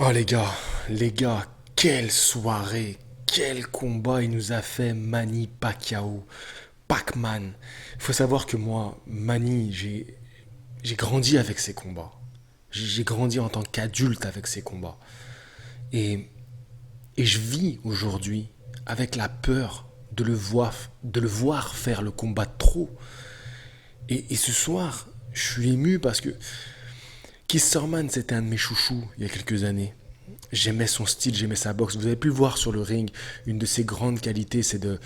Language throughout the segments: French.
Oh les gars, quelle soirée, quel combat il nous a fait Manny Pacquiao, Pac-Man. Il faut savoir que moi, Manny, j'ai grandi avec ces combats. J'ai grandi en tant qu'adulte avec ces combats. Et, et je vis aujourd'hui avec la peur de le voir faire le combat de trop. Et ce soir, je suis ému parce que Keith Thurman, c'était un de mes chouchous il y a quelques années. J'aimais son style, j'aimais sa boxe. Vous avez pu le voir sur le ring. Une de ses grandes qualités, c'est de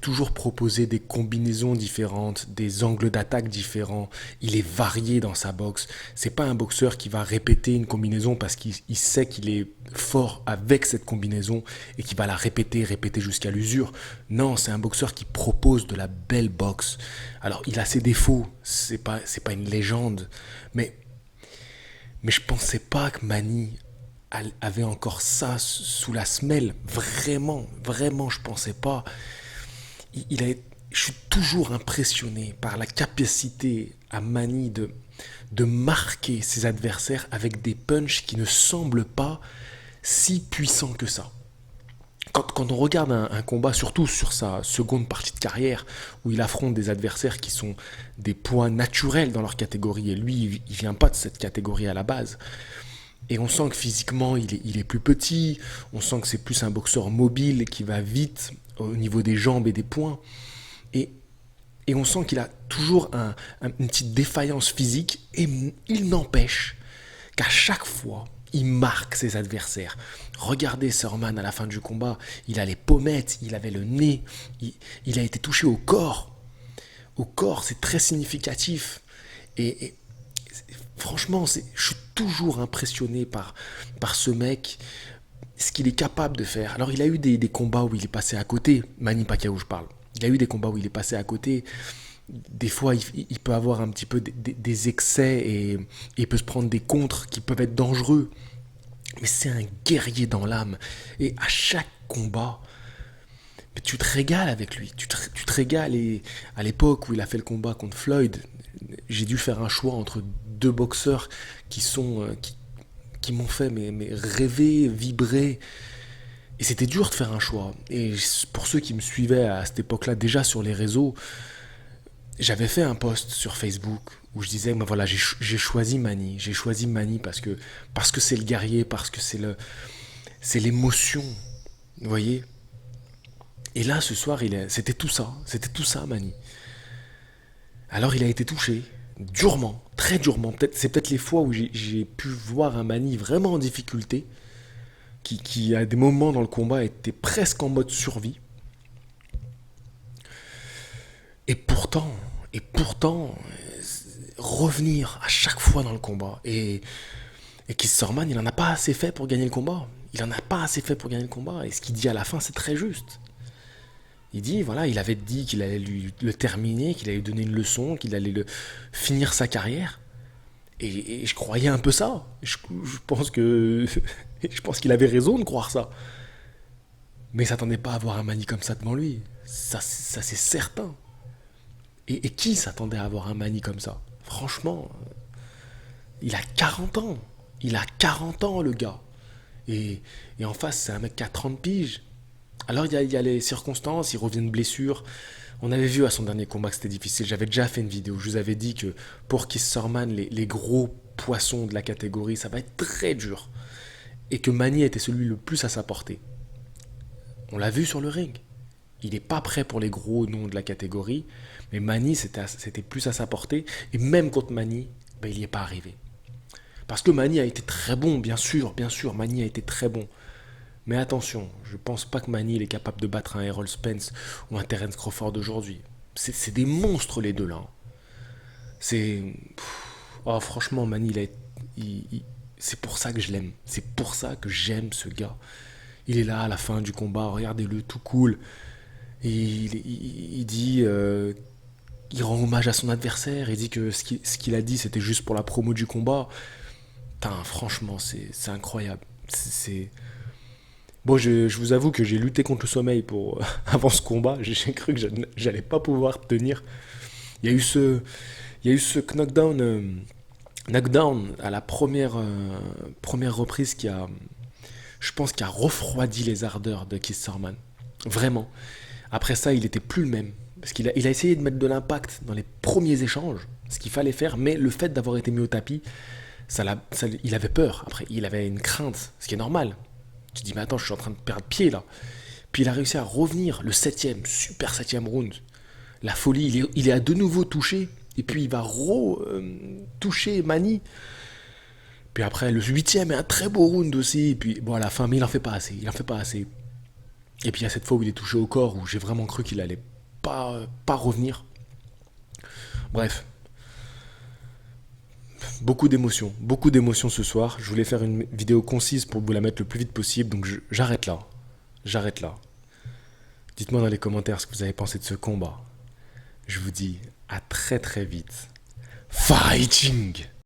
toujours proposer des combinaisons différentes, des angles d'attaque différents. Il est varié dans sa boxe. C'est pas un boxeur qui va répéter une combinaison parce qu'il sait qu'il est fort avec cette combinaison et qui va la répéter, répéter jusqu'à l'usure. Non, c'est un boxeur qui propose de la belle boxe. Alors, il a ses défauts. C'est pas une légende, mais je pensais pas que Manny avait encore ça sous la semelle. Vraiment, vraiment, je pensais pas. Je suis toujours impressionné par la capacité à Manny de marquer ses adversaires avec des punchs qui ne semblent pas si puissants que ça. Quand on regarde un combat, surtout sur sa seconde partie de carrière, où il affronte des adversaires qui sont des poids naturels dans leur catégorie, et lui, il vient pas de cette catégorie à la base, et on sent que physiquement, il est plus petit. On sent que c'est plus un boxeur mobile qui va vite au niveau des jambes et des poings. Et, et on sent qu'il a toujours une petite défaillance physique. Et il n'empêche qu'à chaque fois, il marque ses adversaires. Regardez Thurman à la fin du combat. Il a les pommettes, il avait le nez. Il a été touché au corps. Au corps, c'est très significatif. Et franchement, je suis toujours impressionné par ce mec, ce qu'il est capable de faire. Alors, il a eu des combats où il est passé à côté, Manny Pacquiao, je parle. Il a eu des combats où il est passé à côté. Des fois, il peut avoir un petit peu des excès et il peut se prendre des contres qui peuvent être dangereux. Mais c'est un guerrier dans l'âme. Et à chaque combat, tu te régales avec lui. Tu te régales. Et à l'époque où il a fait le combat contre Floyd, j'ai dû faire un choix entre deux boxeurs qui m'ont fait mais rêver, vibrer. Et c'était dur de faire un choix. Et pour ceux qui me suivaient à cette époque-là, déjà sur les réseaux, j'avais fait un post sur Facebook où je disais, ben voilà, j'ai choisi Manny. J'ai choisi Manny parce que c'est le guerrier, parce que c'est l'émotion. Vous voyez. Et là, ce soir, c'était tout ça, Manny. Alors, il a été touché, durement, très durement. C'est peut-être les fois où j'ai pu voir un Manny vraiment en difficulté, qui à des moments dans le combat était presque en mode survie. Et pourtant, et pourtant, revenir à chaque fois dans le combat. Et Keith Thurman, il en a pas assez fait pour gagner le combat. Il en a pas assez fait pour gagner le combat. Et ce qu'il dit à la fin, c'est très juste. Il dit, voilà, il avait dit qu'il allait le terminer, qu'il allait lui donner une leçon, qu'il allait finir sa carrière. Et je croyais un peu ça. Je pense que je pense qu'il avait raison de croire ça. Mais il s'attendait pas à avoir un Manny comme ça devant lui. Ça c'est certain. Et qui s'attendait à avoir un Manny comme ça? Franchement, il a 40 ans. Il a 40 ans, le gars. Et, et en face, c'est un mec qui a 30 piges. Alors, il y a les circonstances, il revient de blessure. On avait vu à son dernier combat que c'était difficile. J'avais déjà fait une vidéo. Je vous avais dit que pour Keith Thurman, les gros poissons de la catégorie, ça va être très dur. Et que Manny était celui le plus à sa portée. On l'a vu sur le ring. Il n'est pas prêt pour les gros noms de la catégorie. Mais Manny, c'était plus à sa portée. Et même contre Manny, ben, il n'y est pas arrivé. Parce que Manny a été très bon, bien sûr, Manny a été très bon. Mais attention, je pense pas que Manny il est capable de battre un Errol Spence ou un Terence Crawford d'aujourd'hui. C'est des monstres les deux là. C'est. Oh, franchement, Manny, c'est pour ça que je l'aime. C'est pour ça que j'aime ce gars. Il est là à la fin du combat, regardez-le, tout cool. Et il dit. Il rend hommage à son adversaire. Il dit que ce qu'il a dit, c'était juste pour la promo du combat. Putain, franchement, c'est incroyable. C'est. Bon, je vous avoue que j'ai lutté contre le sommeil avant ce combat. J'ai cru que j'allais pas pouvoir tenir. Il y a eu ce, il y a eu ce knockdown à la première reprise je pense qu'il a refroidi les ardeurs de Keith Thurman. Vraiment. Après ça, il était plus le même. Parce qu'il a essayé de mettre de l'impact dans les premiers échanges, ce qu'il fallait faire, mais le fait d'avoir été mis au tapis, il avait peur. Après, il avait une crainte, ce qui est normal. Tu te dis, mais attends, je suis en train de perdre pied là. Puis il a réussi à revenir, le septième, super septième round. La folie, il est à de nouveau touché. Et puis il va toucher Manny. Puis après, le huitième est un très beau round aussi. Et puis bon, à la fin, mais il en fait pas assez. Il en fait pas assez. Et puis il y a cette fois où il est touché au corps, où j'ai vraiment cru qu'il allait pas revenir. Bref, beaucoup d'émotions ce soir. Je voulais faire une vidéo concise pour vous la mettre le plus vite possible, donc j'arrête là. J'arrête là. Dites-moi dans les commentaires ce que vous avez pensé de ce combat. Je vous dis à très très vite. Fighting!